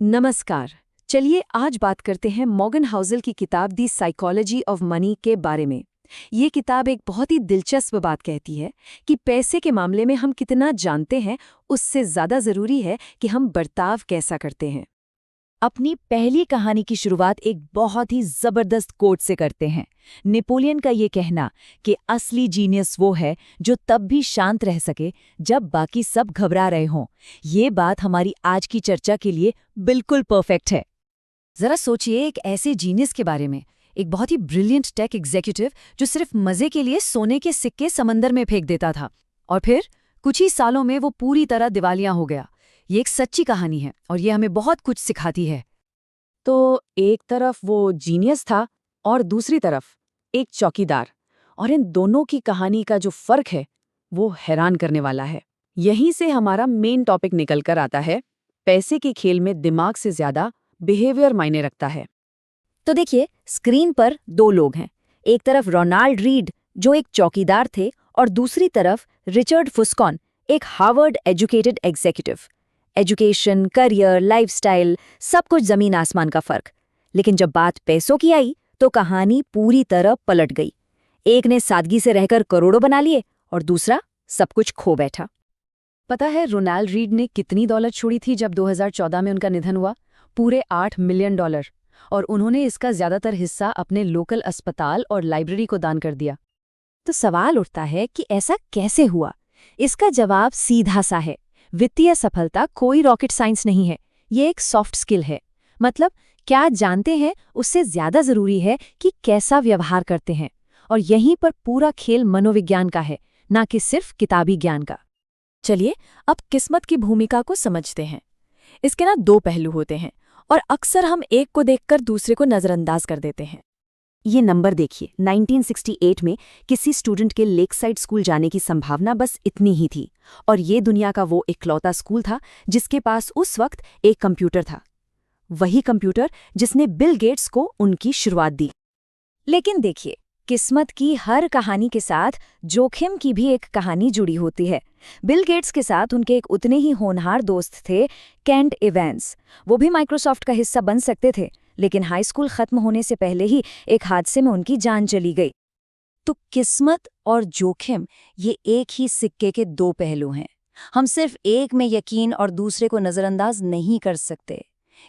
नमस्कार। चलिए आज बात करते हैं मॉर्गन हाउसल की किताब दी साइकोलॉजी ऑफ मनी के बारे में। ये किताब एक बहुत ही दिलचस्प बात कहती है कि पैसे के मामले में हम कितना जानते हैं, उससे ज़्यादा ज़रूरी है कि हम बर्ताव कैसा करते हैं। अपनी पहली कहानी की शुरुआत एक बहुत ही जबरदस्त कोट से करते हैं। नेपोलियन का ये कहना कि असली जीनियस वो है जो तब भी शांत रह सके जब बाकी सब घबरा रहे हों। ये बात हमारी आज की चर्चा के लिए बिल्कुल परफेक्ट है। ज़रा सोचिए एक ऐसे जीनियस के बारे में, एक बहुत ही ब्रिलियंट टेक एग्जीक्यूटिव जो सिर्फ मज़े के लिए सोने के सिक्के समंदर में फेंक देता था और फिर कुछ ही सालों में वो पूरी तरह दिवालिया हो गया। ये एक सच्ची कहानी है और ये हमें बहुत कुछ सिखाती है। तो एक तरफ वो जीनियस था और दूसरी तरफ एक चौकीदार, और इन दोनों की कहानी का जो फर्क है वो हैरान करने वाला है। यहीं से हमारा मेन टॉपिक निकल कर आता है। पैसे के खेल में दिमाग से ज्यादा बिहेवियर मायने रखता है। तो देखिए, स्क्रीन पर दो लोग हैं। एक तरफ रोनाल्ड रीड जो एक चौकीदार थे और दूसरी तरफ रिचर्ड फुस्कॉन, एक Harvard educated executive. Education, career, lifestyle, सब कुछ जमीन आसमान का फर्क। लेकिन जब बात पैसों की आई तो कहानी पूरी तरह पलट गई। एक ने सादगी से रहकर करोड़ों बना लिए और दूसरा सब कुछ खो बैठा। पता है रोनाल्ड रीड ने कितनी दौलत छोड़ी थी जब 2014 में उनका निधन हुआ? पूरे $8 मिलियन। और उन्होंने इसका ज्यादातर हिस्सा अपने लोकल अस्पताल और लाइब्रेरी को दान कर दिया। तो सवाल उठता है कि ऐसा कैसे हुआ? इसका जवाब सीधा सा है। वित्तीय सफलता कोई रॉकेट साइंस नहीं है, ये एक सॉफ्ट स्किल है। मतलब क्या जानते हैं उससे ज्यादा जरूरी है कि कैसा व्यवहार करते हैं। और यहीं पर पूरा खेल मनोविज्ञान का है, ना कि सिर्फ किताबी ज्ञान का। चलिए अब किस्मत की भूमिका को समझते हैं। इसके ना दो पहलू होते हैं और अक्सर हम एक को देखकर दूसरे को नजरअंदाज कर देते हैं। ये नंबर देखिए, 1968 में किसी स्टूडेंट के लेक साइड स्कूल जाने की संभावना बस इतनी ही थी और ये दुनिया का वो इकलौता स्कूल था जिसके पास उस वक्त एक कंप्यूटर था। वही कंप्यूटर जिसने बिल गेट्स को उनकी शुरुआत दी। लेकिन देखिए, किस्मत की हर कहानी के साथ जोखिम की भी एक कहानी जुड़ी होती है। बिल गेट्स के साथ उनके एक उतने ही होनहार दोस्त थे, केंट इवेंस। वो भी माइक्रोसॉफ्ट का हिस्सा बन सकते थे, लेकिन हाई स्कूल खत्म होने से पहले ही एक हादसे में उनकी जान चली गई। तो किस्मत और जोखिम ये एक ही सिक्के के दो पहलू हैं। हम सिर्फ एक में यकीन और दूसरे को नज़रअंदाज नहीं कर सकते।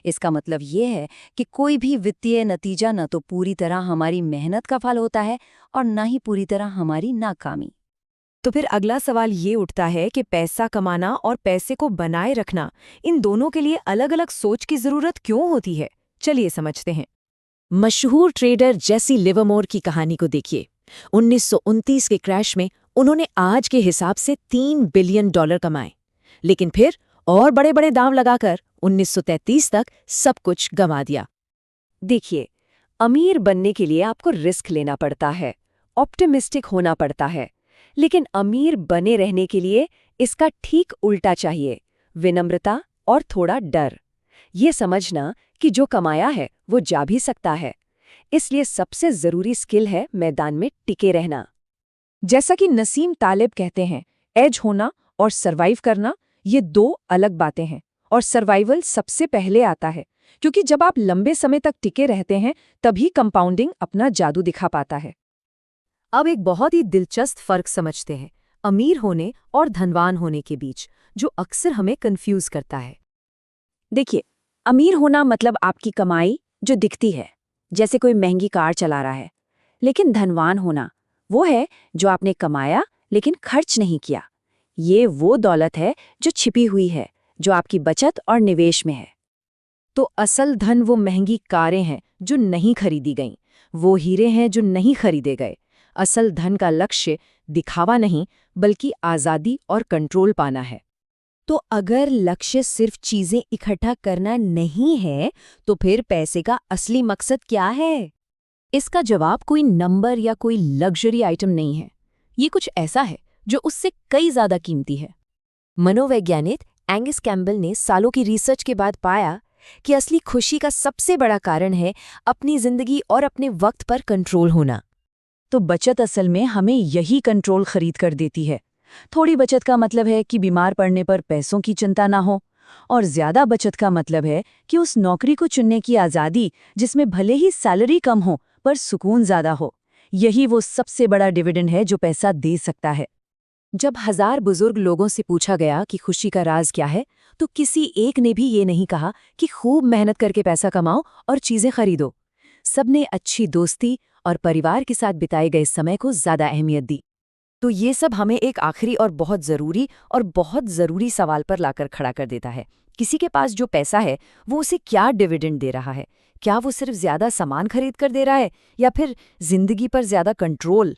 इसका मतलब ये है कि कोई भी वित्तीय नतीजा न तो पूरी तरह हमारी मेहनत का फल होता है और न ही पूरी तरह हमारी नाकामी। तो फिर अगला सवाल ये उठता है कि पैसा कमाना और पैसे को बनाए रखना, इन दोनों के लिए अलग अलग सोच की जरूरत क्यों होती है? चलिए समझते हैं। मशहूर ट्रेडर जेसी लिवरमोर की कहानी को देखिए। 1929 के क्रैश में उन्होंने आज के हिसाब से $3 बिलियन कमाए, लेकिन फिर और बड़े बड़े दांव लगाकर 1933 तक सब कुछ गंवा दिया। देखिए, अमीर बनने के लिए आपको रिस्क लेना पड़ता है, ऑप्टिमिस्टिक होना पड़ता है, लेकिन अमीर बने रहने के लिए इसका ठीक उल्टा चाहिए, विनम्रता और थोड़ा डर। ये समझना कि जो कमाया है वो जा भी सकता है। इसलिए सबसे जरूरी स्किल है मैदान में टिके रहना। जैसा कि नसीम तालिब कहते हैं, एज होना और सरवाइव करना ये दो अलग बातें हैं, और सर्वाइवल सबसे पहले आता है, क्योंकि जब आप लंबे समय तक टिके रहते हैं तभी कंपाउंडिंग अपना जादू दिखा पाता है। अब एक बहुत ही दिलचस्प फर्क समझते हैं अमीर होने और धनवान होने के बीच, जो अक्सर हमें कंफ्यूज करता है। देखिए, अमीर होना मतलब आपकी कमाई जो दिखती है, जैसे कोई महंगी कार चला रहा है। लेकिन धनवान होना वो है जो आपने कमाया लेकिन खर्च नहीं किया। ये वो दौलत है जो छिपी हुई है, जो आपकी बचत और निवेश में है। तो असल धन वो महंगी कारें हैं जो नहीं खरीदी गईं, वो हीरे हैं जो नहीं खरीदे गए। असल धन का लक्ष्य दिखावा नहीं, बल्कि आज़ादी और कंट्रोल पाना है। तो अगर लक्ष्य सिर्फ चीजें इकट्ठा करना नहीं है, तो फिर पैसे का असली मकसद क्या है? इसका जवाब कोई नंबर या कोई लग्जरी आइटम नहीं है। ये कुछ ऐसा है जो उससे कई ज्यादा कीमती है। मनोवैज्ञानिक एंगस कैम्बल ने सालों की रिसर्च के बाद पाया कि असली खुशी का सबसे बड़ा कारण है अपनी जिंदगी और अपने वक्त पर कंट्रोल होना। तो बचत असल में हमें यही कंट्रोल खरीद कर देती है। थोड़ी बचत का मतलब है कि बीमार पड़ने पर पैसों की चिंता ना हो, और ज्यादा बचत का मतलब है कि उस नौकरी को चुनने की आज़ादी जिसमें भले ही सैलरी कम हो पर सुकून ज्यादा हो। यही वो सबसे बड़ा डिविडेंड है जो पैसा दे सकता है। जब 1000 बुजुर्ग लोगों से पूछा गया कि खुशी का राज क्या है, तो किसी एक ने भी ये नहीं कहा कि खूब मेहनत करके पैसा कमाओ और चीजें खरीदो। सबने अच्छी दोस्ती और परिवार के साथ बिताए गए समय को ज्यादा अहमियत दी। तो ये सब हमें एक आखिरी और बहुत ज़रूरी सवाल पर लाकर खड़ा कर देता है। किसी के पास जो पैसा है, वो उसे क्या डिविडेंड दे रहा है? क्या वो सिर्फ ज़्यादा सामान खरीद कर दे रहा है, या फिर ज़िंदगी पर ज़्यादा कंट्रोल?